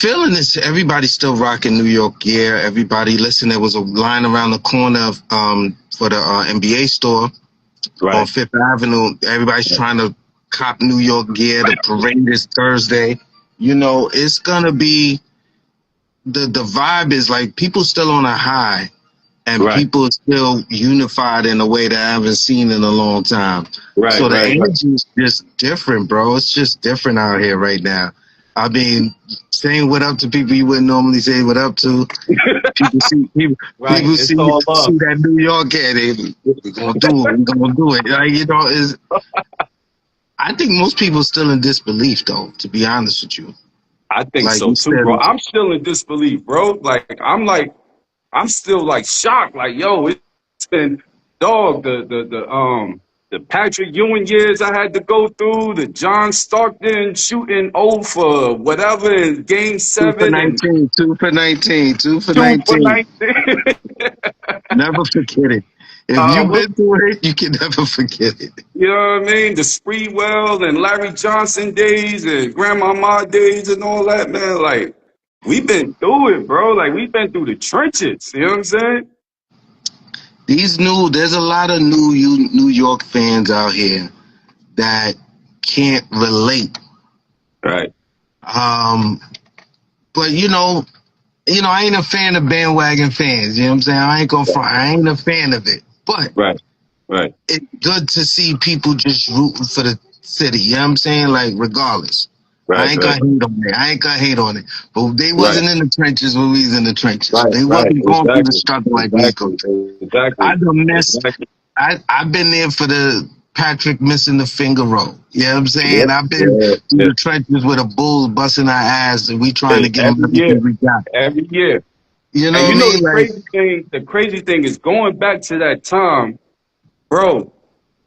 Feeling this, everybody's still rocking New York gear. Everybody, listen, there was a line around the corner for the NBA store on Right. Fifth Avenue. Everybody's trying to cop New York gear. The parade is Thursday. You know, it's gonna be the vibe is like people still on a high, and Right. people are still unified in a way that I haven't seen in a long time. Right. So the Right. Right. energy is just different, bro. It's just different out here right now. I mean, saying what up to people you wouldn't normally say what up to. People see people, Right. people It's see all see love. that New York cat. We're gonna do it. We're gonna do it. Like, you know, is I think most people still in disbelief, though. To be honest with you, I think like so you too, bro. said, I'm still in disbelief, bro. Like, I'm still like shocked. Like, yo, it's been dog the Patrick Ewing years I had to go through, the John Stockton shooting 0 for whatever in game two for 7 and 19, 2 for 19, 2 for 19. 2 for 19. Never forget it. If you've What been through it, you can never forget it. you know what I mean? The Spreewell and Larry Johnson days and Grandmama days and all that, man. Like, we've been through it, bro. Like, we've been through the trenches. You know what I'm saying? There's a lot of New York fans out here that can't relate. Right. Um, but I ain't a fan of bandwagon fans. You know what I'm saying? I ain't gonna front. I ain't a fan of it. But Right. Right. it's good to see people just rooting for the city. You know what I'm saying? Like, regardless. I Right. ain't gonna Right. hate on it. I ain't gonna hate on it. But they Right. wasn't in the trenches when we was in the trenches. Right. They Right. wasn't going through the Exactly. struggle like we go Exactly. through. I Exactly. done missed. Exactly. I've been there for the Patrick missing the finger roll. You know what I'm Yeah. saying? I've been Yeah. through Yeah. the trenches with a bull busting our ass, and we trying to Hey, give them every everything year. we got. Every year. You know And what you I know mean? Like, the crazy thing is going back to that time, bro,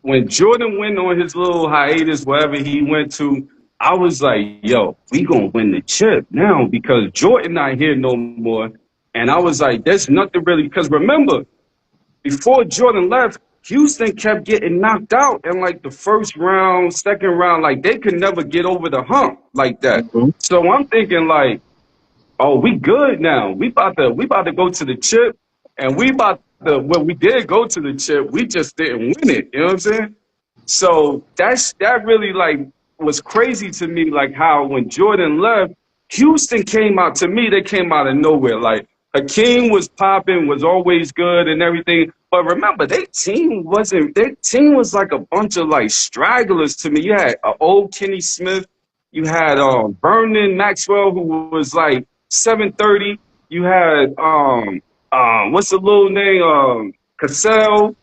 when Jordan went on his little hiatus, wherever he went to, I was like, yo, we gonna win the chip now because Jordan not here no more. And I was like, there's nothing really because remember, before Jordan left, Houston kept getting knocked out in like the first round, second round. Like they could never get over the hump like that. mhm. So I'm thinking like, oh, we good now. We about to go to the chip, and we about to when we did go to the chip, we just didn't win it. You know what I'm saying? So that really like was crazy to me, like how when Jordan left, Houston came out to me, they came out of nowhere. Like Hakeem was popping, was always good and everything. But remember, their team was like a bunch of like stragglers to me. You had old Kenny Smith, you had Vernon Maxwell, who was like 730. You had what's the little name? Cassell.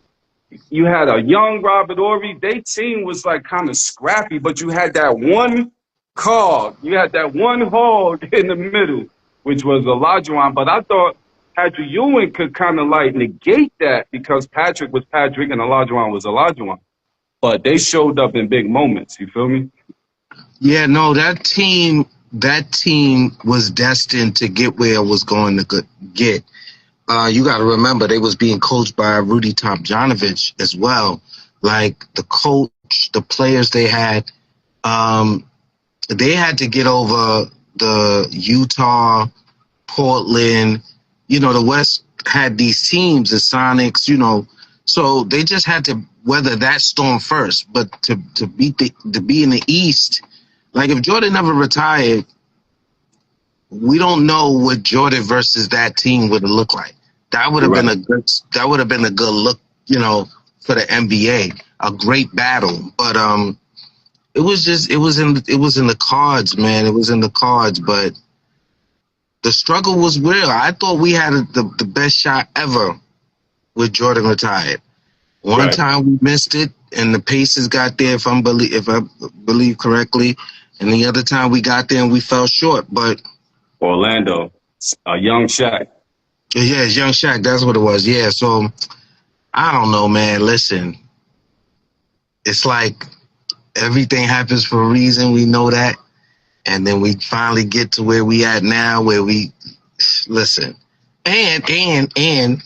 You had a young Robert Ory. Their team was like kind of scrappy, but you had that one cog. You had that one hog in the middle, which was Olajuwon. But I thought Patrick Ewing could kind of like negate that because Patrick was Patrick and Olajuwon was Olajuwon. But they showed up in big moments. You feel me? Yeah, no, that team was destined to get where it was going to get. You got to remember they was being coached by Rudy Tomjanovich as well. Like the coach, the players um, they had to get over the Utah, Portland. The West had these teams, the Sonics. So they just had to weather that storm first. But to be in the East, like if Jordan never retired, we don't know what Jordan versus that team would have looked like. That would have been Right. a good. That would have been a good look, for the NBA. A great battle, but it was in the cards, man. It was in the cards, but the struggle was real. I thought we had the best shot ever with Jordan retired. One Right. time we missed it, and the Pacers got there, if I believe correctly, and the other time we got there and we fell short. But Orlando, a young Shaq. yeah, it's Young Shaq. That's what it was. Yeah. So I don't know, man. Listen, it's like everything happens for a reason. We know that, and then we finally get to where we at now, where we listen. And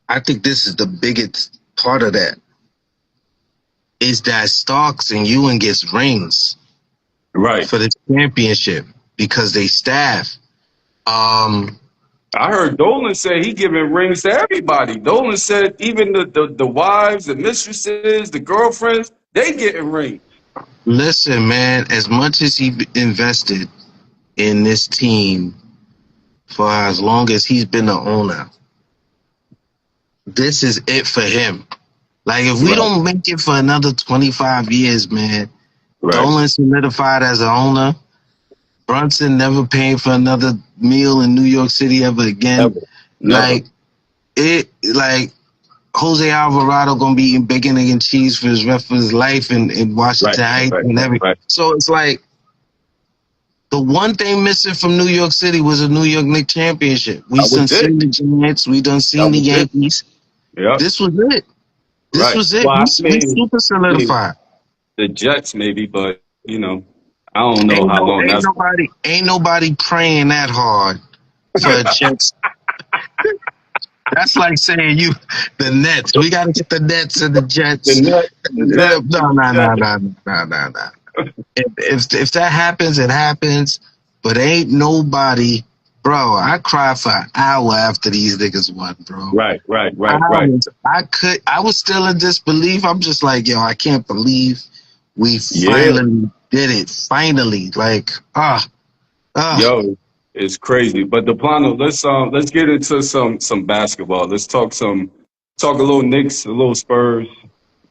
I think this is the biggest part of that is that Starks and Ewing gets rings Right. for the championship. because they staff. I heard Dolan say he giving rings to everybody. Dolan said even the wives, the mistresses, the girlfriends, they getting rings. Listen, man, as much as he invested in this team for as long as he's been the owner, this is it for him. Like, if we Right, don't make it for another 25 years, man, right. Dolan solidified as an owner. Brunson never paying for another meal in New York City ever again. Never, never. Like, Jose Alvarado gonna be eating bacon, egg, and cheese for his rest of his life in Right, Washington Heights right, and everything. right. So it's like the one thing missing from New York City was a New York Knicks championship. We That done was it. seen the Giants, we done That seen the was it. Yankees. Yeah, This was it. This right. was it. Well, We super I mean, solidified. the Jets maybe, but I don't know how long that's. Ain't nobody praying that hard for a Jets. That's like saying the Nets. We got to get the Nets and the The Jets. net, the net, No, the Jets. no. If that happens, it happens. But ain't nobody, bro. I cried for an hour after these niggas won, bro. Right, right, right, right. I was still in disbelief. I'm just like, yo, I can't believe we Yeah, finally did it. Finally, like, yo, it's crazy. But Deplano, let's get into some basketball. Let's talk a little Knicks, a little Spurs,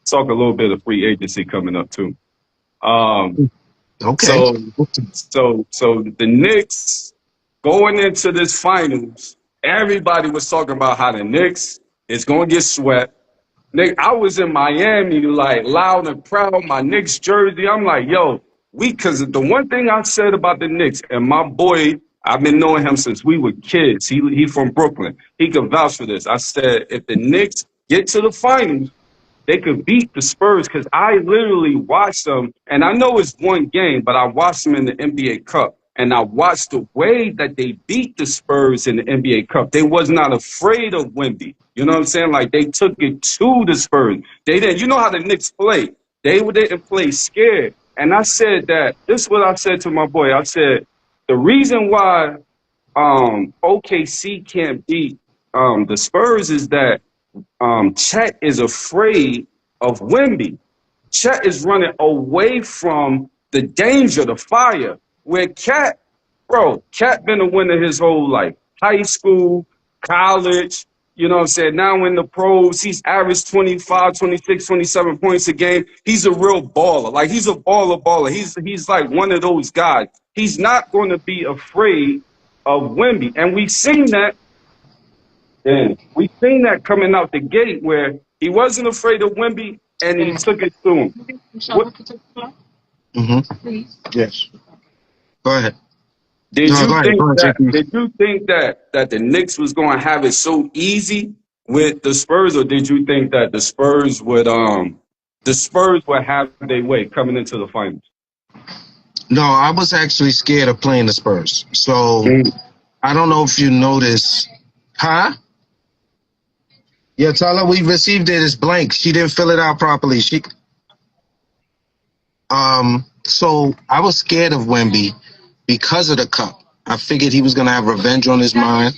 talk a little bit of free agency coming up too. Um, okay. so the Knicks going into this finals, everybody was talking about how the Knicks is gonna get swept. Nick, I was in Miami, like loud and proud, my Knicks jersey. I'm like, yo, because the one thing I said about the Knicks, and my boy, I've been knowing him since we were kids. He from Brooklyn. He can vouch for this. I said, if the Knicks get to the finals, they could beat the Spurs because I literally watched them, and I know it's one game, but I watched them in the NBA Cup, and I watched the way that they beat the Spurs in the NBA Cup. They was not afraid of Wemby. You know what I'm saying? Like, they took it to the Spurs. They didn't. You know how the Knicks play. They didn't play scared. And I said that, this is what I said to my boy. I said, the reason why OKC can't beat the Spurs is that Chet is afraid of Wemby. Chet is running away from the danger, the fire. Where Cat been a winner his whole life. High school, college, you know what I'm saying? Now in the pros, he's averaged 25, 26, 27 points a game. He's a real baller. Like, he's a baller. He's like one of those guys. He's not going to be afraid of Wemby. And we've seen that. And we've seen that coming out the gate where he wasn't afraid of Wemby and he took it to him. Mm-hmm. Yes. Go ahead. Did you think that the Knicks was going to have it so easy with the Spurs, or did you think that the Spurs would have their way coming into the finals? No, I was actually scared of playing the Spurs. So I don't know if you noticed, huh? Yeah, tell her we received it. It's blank. She didn't fill it out properly. So I was scared of Wemby because of the cup. I figured he was gonna have revenge on his mind.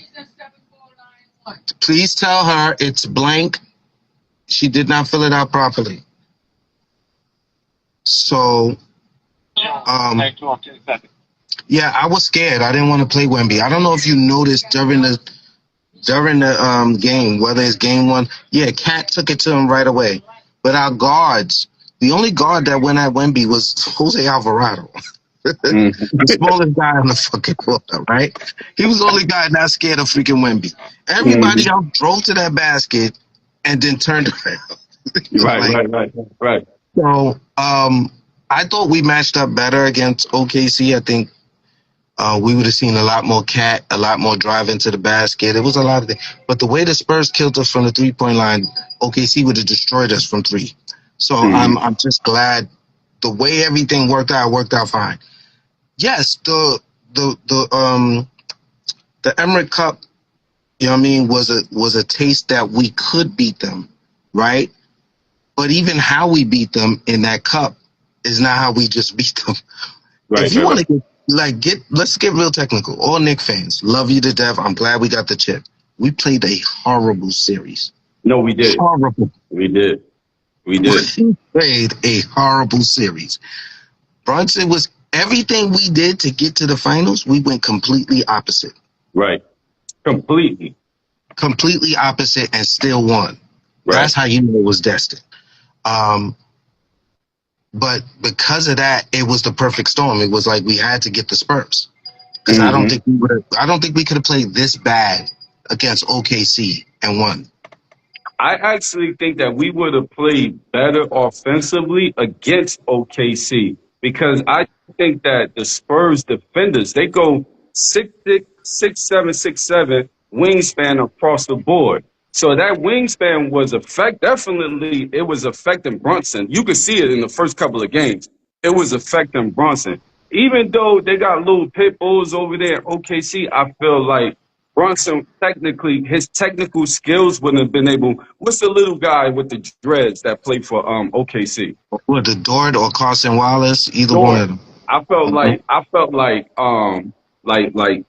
Please tell her it's blank. She did not fill it out properly. So, yeah, I was scared. I didn't want to play Wemby. I don't know if you noticed during the game, whether it's game one. Yeah, Cat took it to him right away. But our guards, the only guard that went at Wemby was Jose Alvarado. The smallest guy on the fucking court, right? He was the only guy not scared of freaking Wemby. Everybody else drove to that basket and then turned around. Right. So I thought we matched up better against OKC. I think we would have seen a lot more Cat, a lot more drive into the basket. It was a lot of things. But the way the Spurs killed us from the three-point line, OKC would have destroyed us from three. So I'm just glad the way everything worked out fine. Yes, the Emirates Cup, you know what I mean, was a taste that we could beat them, right? But even how we beat them in that cup is not how we just beat them. Right. like let's get real technical. All Knick fans, love you to death. I'm glad we got the chip. We played a horrible series. No, we did. Horrible. We did. We did. We played a horrible series. Brunson was everything we did to get to the finals. We went completely opposite. Right. Completely. Completely opposite, and still won. Right. That's how you know it was destined. Um, but because of that, it was the perfect storm. It was like we had to get the Spurs because Mm-hmm. I don't think we could have played this bad against OKC and won. I actually think that we would have played better offensively against OKC because I think that the Spurs defenders they go 6'6", 6'7", 6'7" wingspan across the board. So that wingspan was definitely it was affecting Brunson. You could see it in the first couple of games. It was affecting Brunson. Even though they got little pit bulls over there at OKC, I feel like Brunson technically his technical skills wouldn't have been able. What's the little guy with the dreads that played for OKC? Or the Dort or Carson Wallace, either one Dort. of them. I felt like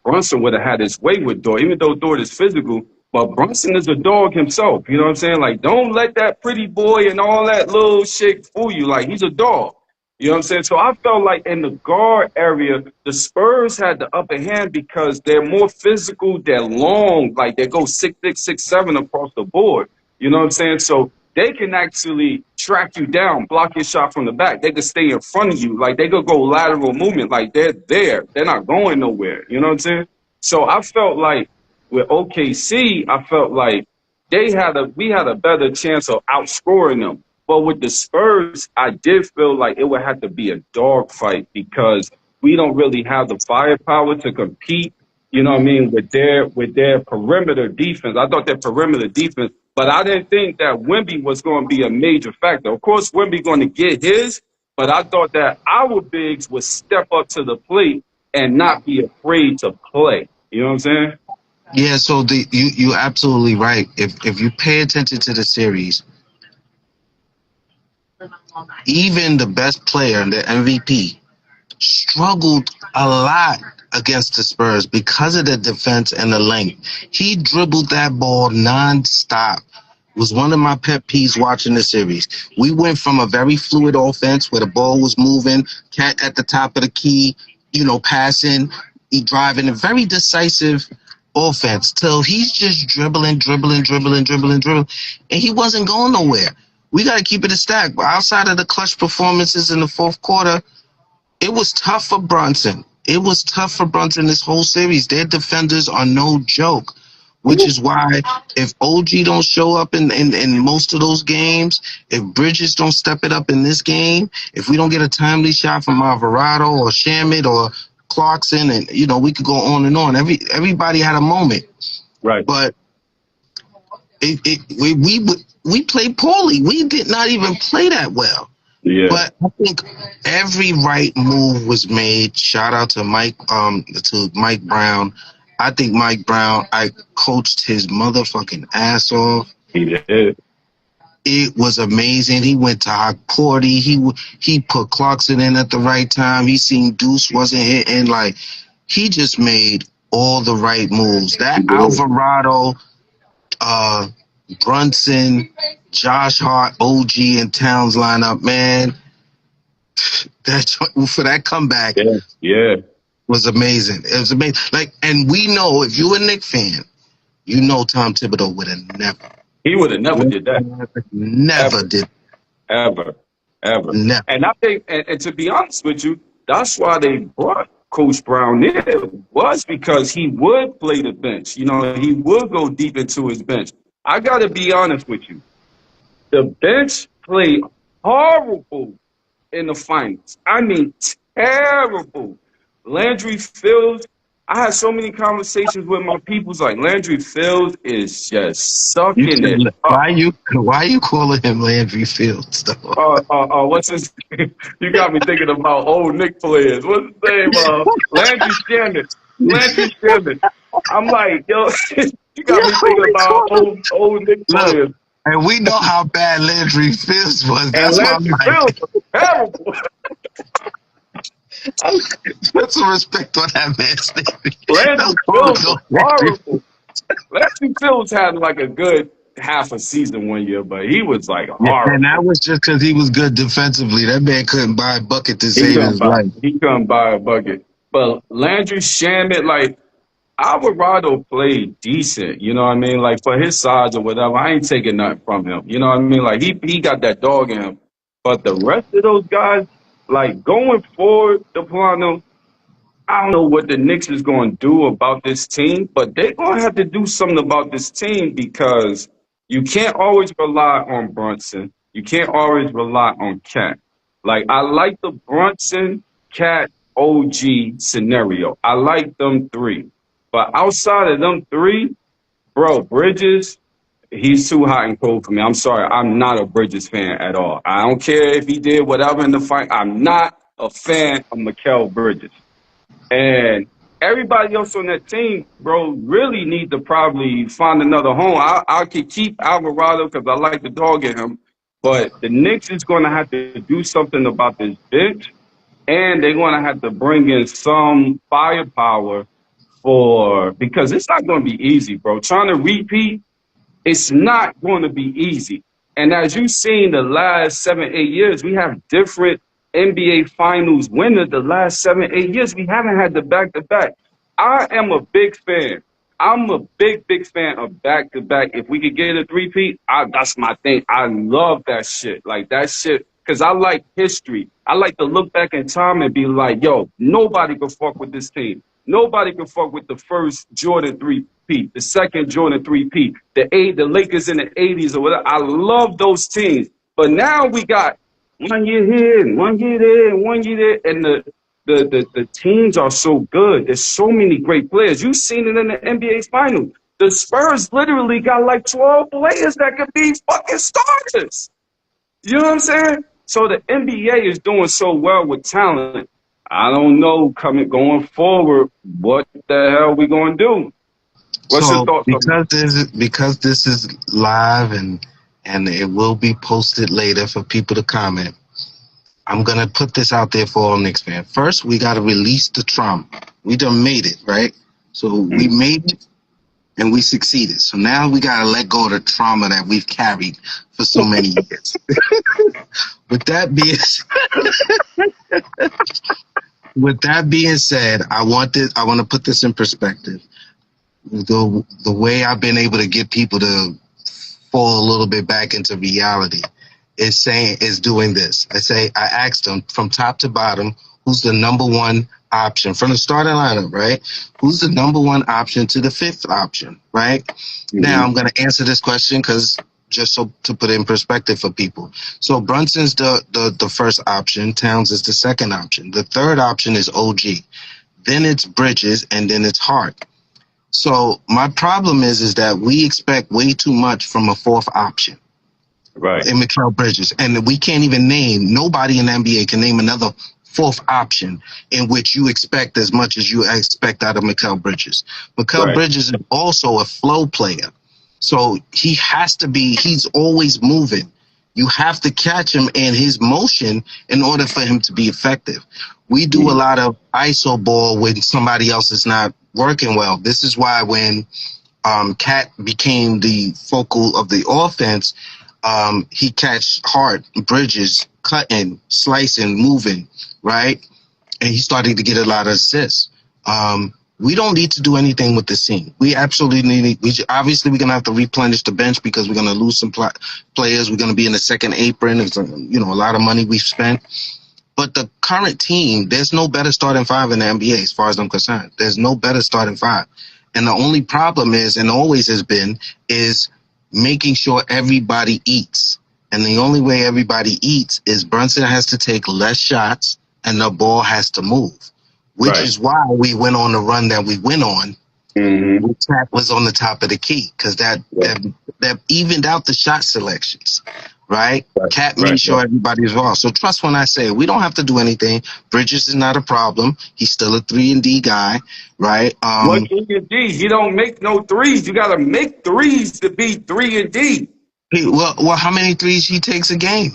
Brunson would have had his way with Dort, even though Dort is physical. But Brunson is a dog himself. You know what I'm saying? Like, don't let that pretty boy and all that little shit fool you. Like, he's a dog. You know what I'm saying? So I felt like in the guard area, the Spurs had the upper hand because they're more physical, they're long, like they go 6'6", 6'7" across the board. You know what I'm saying? So they can actually track you down, block your shot from the back. They could stay in front of you. Like they could go lateral movement. Like they're there. They're not going nowhere. You know what I'm saying? So I felt like with OKC, I felt like we had a better chance of outscoring them. But with the Spurs, I did feel like it would have to be a dogfight because we don't really have the firepower to compete. You know what I mean with their perimeter defense. I thought their perimeter defense, but I didn't think that Wemby was going to be a major factor. Of course, Wemby going to get his, but I thought that our bigs would step up to the plate and not be afraid to play. You know what I'm saying? Yeah, so you're absolutely right. If you pay attention to the series, even the best player, the MVP, struggled a lot against the Spurs because of the defense and the length. He dribbled that ball nonstop. Was one of my pet peeves watching the series. We went from a very fluid offense where the ball was moving, cat at the top of the key, passing, he driving, a very decisive offense till he's just dribbling, and he wasn't going nowhere. We got to keep it a stack. But outside of the clutch performances in the fourth quarter, it was tough for Brunson. It was tough for Brunson this whole series. Their defenders are no joke, which is why if OG don't show up in most of those games, if Bridges don't step it up in this game, if we don't get a timely shot from Alvarado or Shamit or Clarkson, and we could go on and on. Everybody had a moment, Right. but we played poorly. We did not even play that well. Yeah. But I think every right move was made. Shout out to Mike Brown. I think Mike Brown, I coached his motherfucking ass off. He did. It was amazing. He went to Hakordi. He put Clarkson in at the right time. He seen Deuce wasn't hitting. Like, he just made all the right moves. That Alvarado, Brunson, Josh Hart, OG, and Towns lineup, man, for that comeback was amazing. It was amazing. Like, and we know if you're a Knick fan, you know Tom Thibodeau would have never. He would have never did that. Never did. Ever. Never. And I think, and to be honest with you, that's why they brought Coach Brown in, was because he would play the bench. He would go deep into his bench. I got to be honest with you. The bench played horrible in the finals. I mean, terrible. Landry Fields, I had so many conversations with my peoples. Like, Landry Fields is just sucking it. Why you calling him Landry Fields, though? What's his name? You got me thinking about old Knick players. What's his name? Landry Shamet. I'm like, yo, you got me thinking about old Knick players. And we know how bad Landry Fields was. That's and Landry Fields was terrible. Put some respect on that man's name. Landry Don't call Fields him was no Landry. horrible. Landry Fields had like a good half a season one year, but he was like Yeah, and that horrible. was just because he was good defensively. That man couldn't buy a bucket to He save couldn't his buy life. he couldn't buy a bucket. But Landry Shamet, like Alvarado played decent, you know what I mean? Like for his size or whatever, I ain't taking nothing from him. You know what I mean? Like he got that dog in him. But the rest of those guys, like going forward, the Plano, I don't know what the Knicks is going to do about this team, but they're going to have to do something about this team because you can't always rely on Brunson. You can't always rely on Cat. Like, I like the Brunson, Cat, OG scenario. I like them three. But outside of them three, bro, Bridges, he's too hot and cold for me. I'm sorry. I'm not a Bridges fan at all. I don't care if he did whatever in the fight. I'm not a fan of Mikal Bridges. And everybody else on that team, bro, really need to probably find another home. I could keep Alvarado because I like the dog in him, but the Knicks is going to have to do something about this bench, and they're going to have to bring in some firepower for because it's not going to be easy, bro. Trying to repeat, it's not going to be easy. And as you've seen the last 7, 8 years, we have different NBA Finals winners. The last 7, 8 years, we haven't had the back to back. I am a big fan. I'm a big fan of back to back. If we could get a three-peat, that's my thing. I love that shit. Like that shit. Because I like history. I like to look back in time and be like, yo, nobody can fuck with this team. Nobody can fuck with the first Jordan three-peat, the second Jordan three-peat, the Lakers in the 80s or whatever. I love those teams. But now we got 1 year here and 1 year there and 1 year there. And the teams are so good. There's so many great players. You've seen it in the NBA Finals. The Spurs literally got like 12 players that could be fucking starters. You know what I'm saying? So the NBA is doing so well with talent. I don't know going forward what the hell we gonna do. What's your So thoughts on it? because this is live and it will be posted later for people to comment. I'm gonna put this out there for all Knicks fans. First, we gotta release the trauma. We done made it, right? So we made it and we succeeded. So now we gotta let go of the trauma that we've carried for so many years. With that being with that being said, I want to put this in perspective. The way I've been able to get people to fall a little bit back into reality is doing this. I asked them from top to bottom, who's the number one option from the starting lineup, right? Who's the number one option to the fifth option, right? Now I'm going to answer this question because just so to put it in perspective for people. So Brunson's the first option. Towns is the second option. The third option is OG. Then it's Bridges, and then it's Hart. So my problem is that we expect way too much from a fourth option. Right. In Mikal Bridges, and we can't even name, nobody in the NBA can name another fourth option in which you expect as much as you expect out of Mikal Bridges. Mikal Right. Bridges is also a flow player. So he's always moving. You have to catch him in his motion in order for him to be effective. We do a lot of ISO ball when somebody else is not working well. This is why when Cat became the focal of the offense, he catch Hart, Bridges, cutting, slicing, moving, right? And he started to get a lot of assists. We don't need to do anything with this team. We absolutely need. Obviously, we're gonna have to replenish the bench because we're gonna lose some players. We're gonna be in the second apron. It's a lot of money we've spent. But the current team, there's no better starting five in the NBA as far as I'm concerned. There's no better starting five. And the only problem is, and always has been, is making sure everybody eats. And the only way everybody eats is Brunson has to take less shots and the ball has to move, which Right. is why we went on the run that we went on. Mm-hmm. Cat was on the top of the key because that evened out the shot selections, right? Cat made sure everybody's raw. So trust when I say we don't have to do anything. Bridges is not a problem. He's still a 3-and-D guy, right? What 3 and D? He don't make no threes. You gotta make threes to be 3 and D. Well, how many threes he takes a game?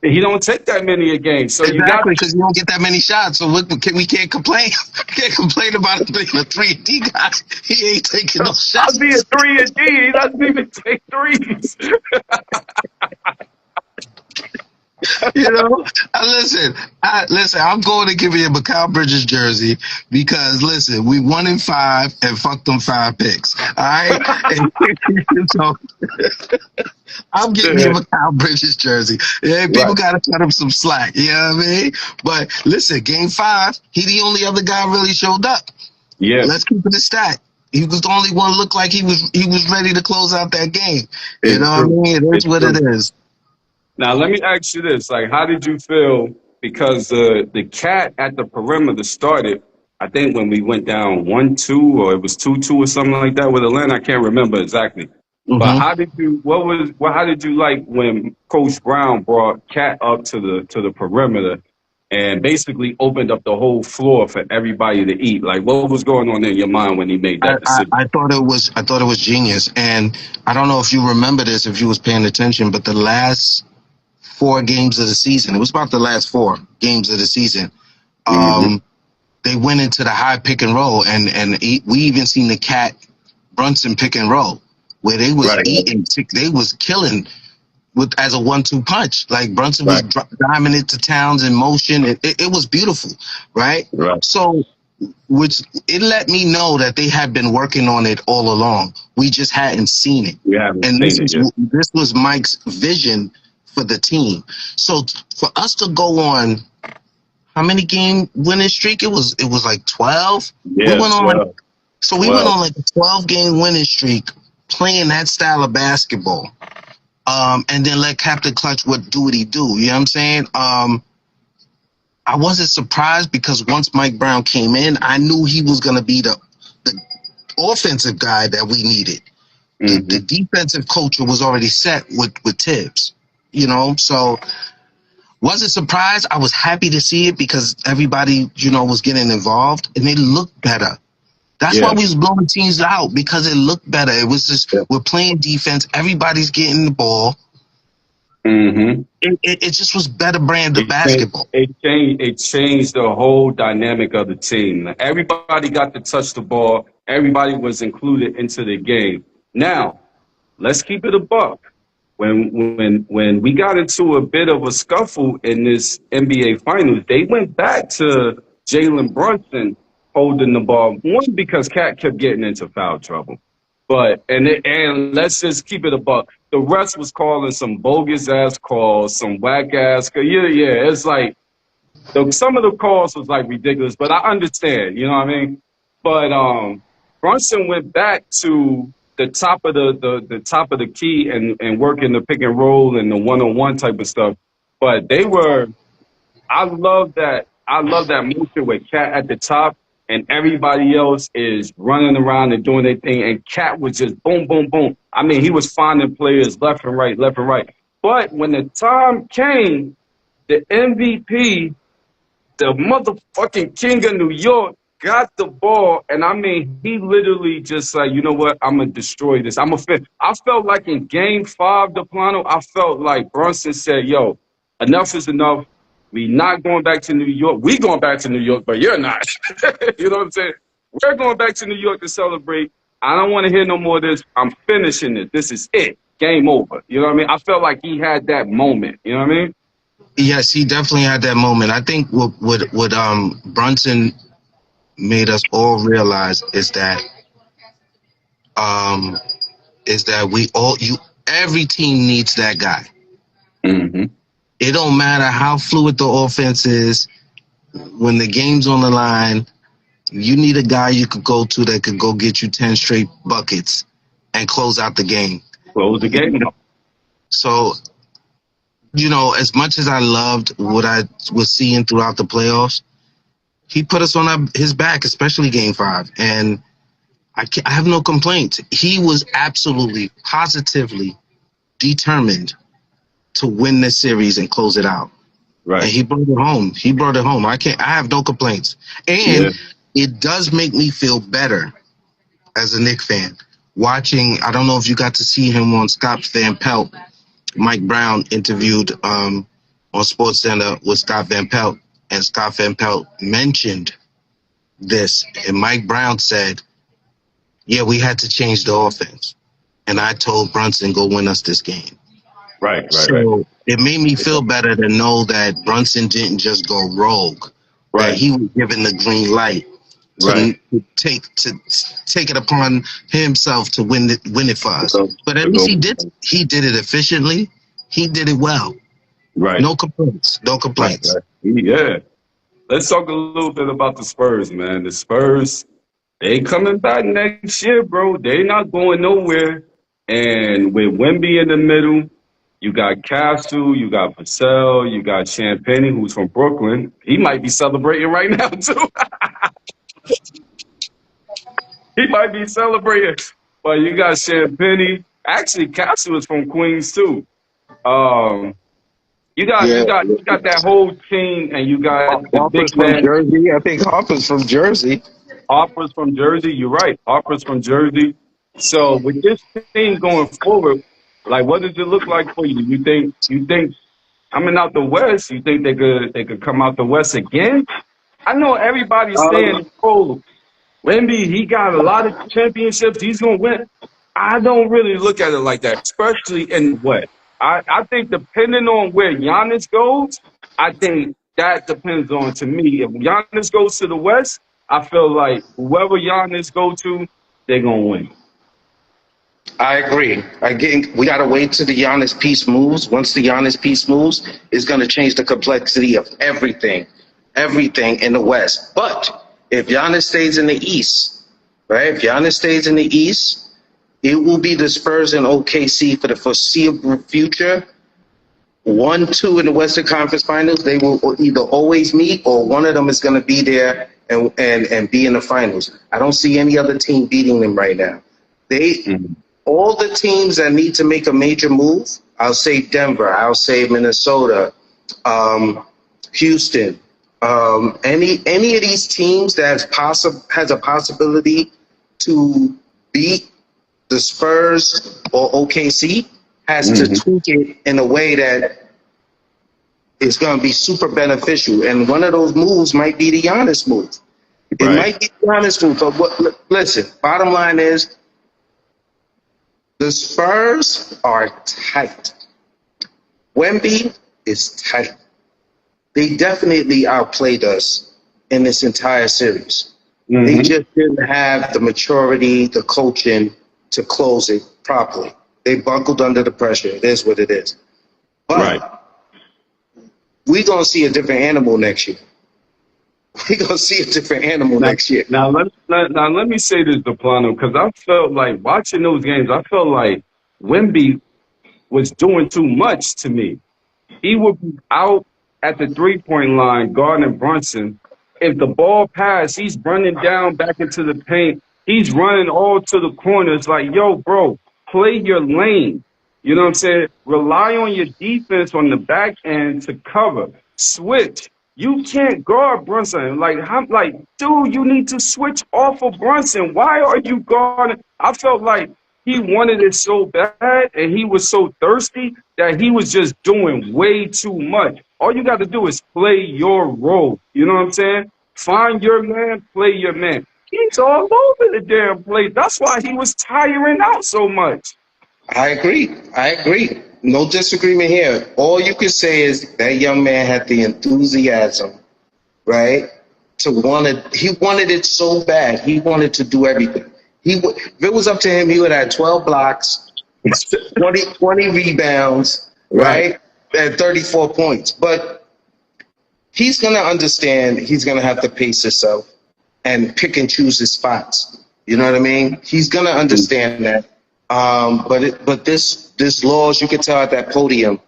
He don't take that many a game, so you got Exactly, because you don't get that many shots, so we can't complain. We can't complain about him being a 3-and-D guy. He ain't taking no I'll be a shots. 3-and-D. He doesn't even take threes. You know, listen. I'm going to give you a Mikal Bridges jersey because listen, we won in 5 and fucked them 5 picks. All right, and so I'm getting you a Yeah, Mikal Bridges jersey. Yeah, people right. got to cut him some slack. You know what I mean? But listen, Game 5, he the only other guy really showed up. Yeah, Let's keep it a stat. He was the only one looked like he was ready to close out that game. You know it's what I true. mean? It is It's what it true. is. Now let me ask you this: like, how did you feel? Because the cat at the perimeter started. I think when we went down 1-2, or it was 2-2, or something like that with Atlanta. I can't remember exactly. But Hmm. how did you? What was? Well, how did you like when Coach Brown brought Cat up to the perimeter and basically opened up the whole floor for everybody to eat? Like, what was going on in your mind when he made I, that I, decision? I thought it was genius, and I don't know if you remember this if you was paying attention, but the last 4 games of the season, it was about the last 4 games of the season. Hmm. Um, they went into the high pick and roll, and we even seen the Cat Brunson pick and roll where they was Right. eating, they was killing with as a 1-2 punch. Like Brunson was Right. diming it to Towns in motion. It was beautiful, right? Right. So, which it let me know that they had been working on it all along. We just hadn't seen it, We haven't and seen it yet. this was Mike's vision for the team. So for us to go on how many game winning streak? It was like 12. We Yeah, went on like 12. so we went 12. on like a 12-game winning streak playing that style of basketball. And then let Captain Clutch do what he do. You know what I'm saying? I wasn't surprised because once Mike Brown came in, I knew he was going to be the offensive guy that we needed. The Hmm. defensive culture was already set with Tibbs, so wasn't surprised. I was happy to see it because everybody, was getting involved and it looked better. That's why Yeah. we was blowing teams out because it looked better. It was just, Yeah. we're playing defense. Everybody's getting the ball. Hmm. It just was better brand of basketball. It changed the whole dynamic of the team. Like, everybody got to touch the ball. Everybody was included into the game. Now, let's keep it a buck. When we got into a bit of a scuffle in this NBA Finals, they went back to Jalen Brunson holding the ball. One, because Cat kept getting into foul trouble, but and let's just keep it a buck. The rest was calling some bogus ass calls, some whack ass. Yeah, yeah. It's like some of the calls was like ridiculous, but I understand. You know what I mean? But Brunson went back to the top of the top of the key and working the pick and roll and the 1-on-1 type of stuff. But they were. I love that. I love that motion with Cat at the top and everybody else is running around and doing their thing. And Cat was just boom, boom, boom. I mean, he was finding players left and right, left and right. But when the time came, the MVP, the motherfucking king of New York, got the ball, and I mean, he literally just like, you know what? I'm gonna destroy this. I felt like in Game 5, the Plano, I felt like Brunson said, "Yo, enough is enough. We not going back to New York. We going back to New York, but you're not." You know what I'm saying? We're going back to New York to celebrate. I don't want to hear no more of this. I'm finishing it. This is it. Game over. You know what I mean? I felt like he had that moment. You know what I mean? Yes, he definitely had that moment. I think what Brunson made us all realize um is that we all you every team needs that guy. Mm-hmm. It don't matter how fluid the offense is. When the game's on the line, you need a guy you could go to that could go get you 10 straight buckets and close out the game. Close the game up. So, as much as I loved what I was seeing throughout the playoffs, he put us on his back, especially Game 5. And I have no complaints. He was absolutely, positively determined to win this series and close it out. And Right. he brought it home. He brought it home. I have no complaints. Yeah. And it does make me feel better as a Knick fan watching. I don't know if you got to see him on Scott Van Pelt. Mike Brown interviewed on on SportsCenter with Scott Van Pelt, and Scott Van Pelt mentioned this, and Mike Brown said, "Yeah, we had to change the offense," and I told Brunson, "Go win us this game." Right. So it made me feel better to know that Brunson didn't just go rogue, that Right. he was given the green light Right. to take it upon himself to win it for us. So, But at least he did it efficiently. He did it well. right. No complaints. No complaints. Right. Yeah. Let's talk a little bit about the Spurs, man. The Spurs, they coming back next year, bro. They not going nowhere. And with Wemby in the middle, you got Castle, you got Vassell, you got Champagne, who's from Brooklyn. He might be celebrating right now too. He might be celebrating. But you got Champagne. Actually, Castle is from Queens too. Um, Yeah. you got that whole team, and you got the big Harper's from man. Jersey. I think Harper's from Jersey. Harper's from Jersey. You're right. Harper's from Jersey. So with this team going forward, like, what does it look like for you? You think coming out the West? You think they could come out the West again? I know everybody's saying, "Oh, Wemby, he got a lot of championships. He's gonna win." I don't really look at it like that, especially in the West. I think depending on where Giannis goes, I think that depends on, to me. If Giannis goes to the West, I feel like whoever Giannis go to, they're gonna win. I agree. Again, we got to wait till the Giannis piece moves. Once the Giannis piece moves, it's going to change the complexity of everything in the West. But if Giannis stays in the East, right? If Giannis stays in the East, it will be the Spurs and OKC for the foreseeable future. 1-2 in the Western Conference Finals. They will either always meet, or one of them is going to be there and be in the finals. I don't see any other team beating them right now. Mhm. All the teams that need to make a major move, I'll say Denver, I'll say Minnesota, Houston, any of these teams that has a possibility to beat the Spurs or OKC has to Mhm. tweak it in a way that is going to be super beneficial. And one of those moves might be the Giannis move. It Right. might be the Giannis move. But listen, bottom line is, the Spurs are tight. Wemby is tight. They definitely outplayed us in this entire series. They Mhm. just didn't have the maturity, the coaching to close it properly. They buckled under the pressure. It is what it is. Right. But we're going to see a different animal next year. We're going to see a different animal Now, next year. now let me say this, Deplano, because I felt like watching those games. I felt like Wemby was doing too much to me. He would be out at the 3-point line guarding Brunson. If the ball passed, he's running down back into the paint. He's running all to the corners. Like, yo, bro, play your lane. You know what I'm saying? Rely on your defense on the back end to cover. Switch. You can't guard Brunson. Like, dude, you need to switch off of Brunson. Why are you guarding? I felt like he wanted it so bad and he was so thirsty that he was just doing way too much. All you got to do is play your role. You know what I'm saying? Find your man, play your man. He's all over the damn place. That's why he was tiring out so much. I agree. I agree. No disagreement here. All you can say is that young man had the enthusiasm, right? He wanted it so bad. He wanted to do everything. If it was up to him, he would have 12 blocks, 20 rebounds, Right. right? And 34 points. But he's going to understand he's going to have to pace himself and pick and choose his spots. You know what I mean? He's going to understand that. But this Laws, you could tell at that podium,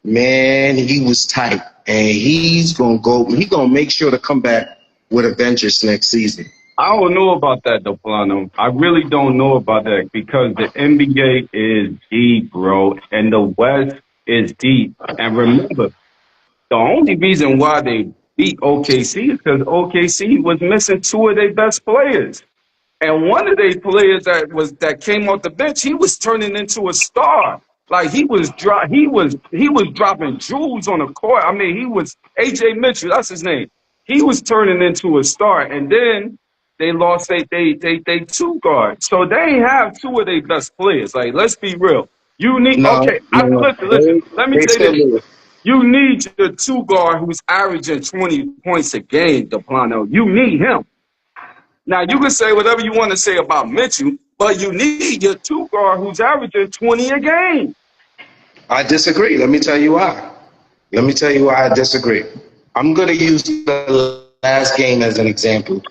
man, he was tight, and he's gonna make sure to come back with a vengeance next season. I don't know about that, Delano. I really don't know about that because the NBA is deep, bro, and the West is deep. And remember, the only reason why they beat OKC is because OKC was missing two of their best players. And one of their players that came off the bench, he was turning into a star. Like he was dropping jewels on the court. I mean, he was AJ Mitchell. That's his name. He was turning into a star, and then they lost they two guard. So they ain't have two of their best players. Like, let's be real. You need No, okay. no, Listen. Let me they say still this. lose. You need your two guard who's averaging 20 points a game, Deplano. You need him. Now you can say whatever you want to say about Mitchell, but you need your two guard who's averaging 20 a game. I disagree. Let me tell you why. Let me tell you why I disagree. I'm going to use the last game as an example.